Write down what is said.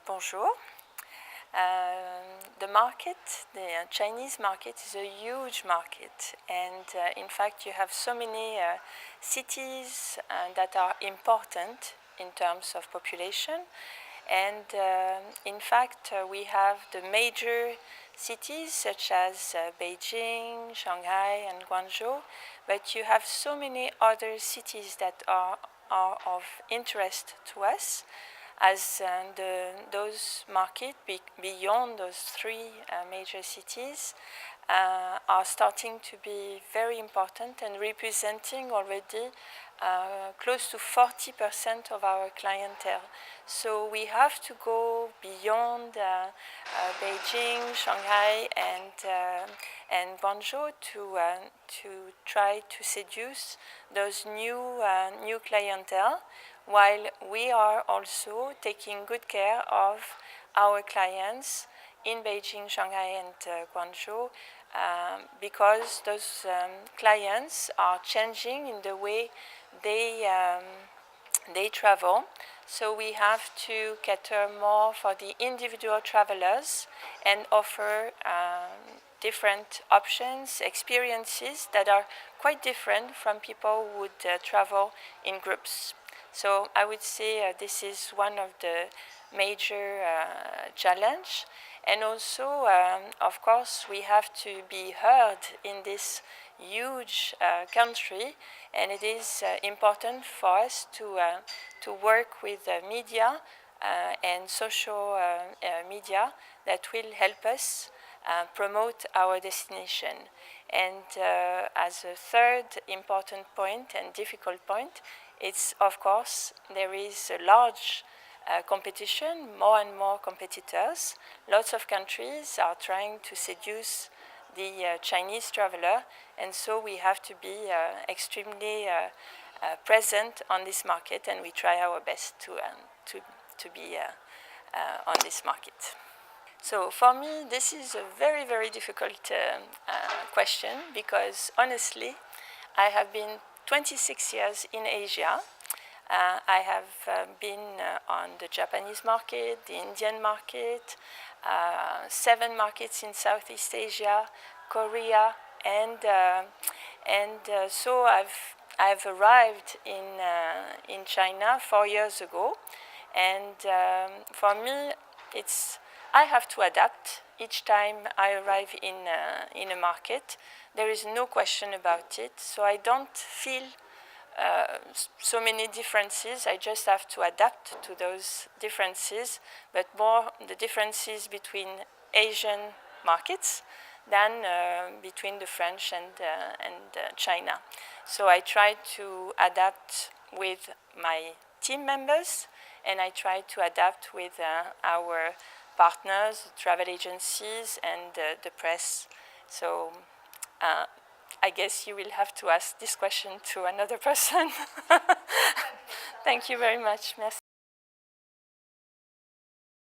Bonjour. The market, the Chinese market, is a huge market, and in fact you have so many cities that are important in terms of population, and in fact we have the major cities such as Beijing, Shanghai and Guangzhou, but you have so many other cities that are of interest to us, as those markets beyond those three major cities are starting to be very important and representing already close to 40% of our clientele. So we have to go beyond Beijing, Shanghai, and Guangzhou to try to seduce those new clientele, while we are also taking good care of our clients in Beijing, Shanghai, and Guangzhou, because those clients are changing in the way they travel. So we have to cater more for the individual travelers and offer different options, experiences that are quite different from people who would travel in groups. So I would say this is one of the major challenge. And also, of course, we have to be heard in this huge country, and it is important for us to work with media and social media that will help us promote our destination. And as a third important point and difficult point, it's, of course, there is a large competition, more and more competitors. Lots of countries are trying to seduce the Chinese traveler, and so we have to be extremely present on this market, and we try our best to be on this market. So for me, this is a very, very difficult question, because honestly, I have been 26 years in Asia. I have been on the Japanese market, the Indian market, 7 markets in Southeast Asia, Korea, and so I've arrived in China 4 years ago, and for me, I have to adapt each time I arrive in a market. There is no question about it, so I don't feel so many differences. I just have to adapt to those differences, but more the differences between Asian markets than between the French and China. So I try to adapt with my team members, and I try to adapt with our partners, travel agencies, and the press. So I guess you will have to ask this question to another person. Thank you very much. Merci.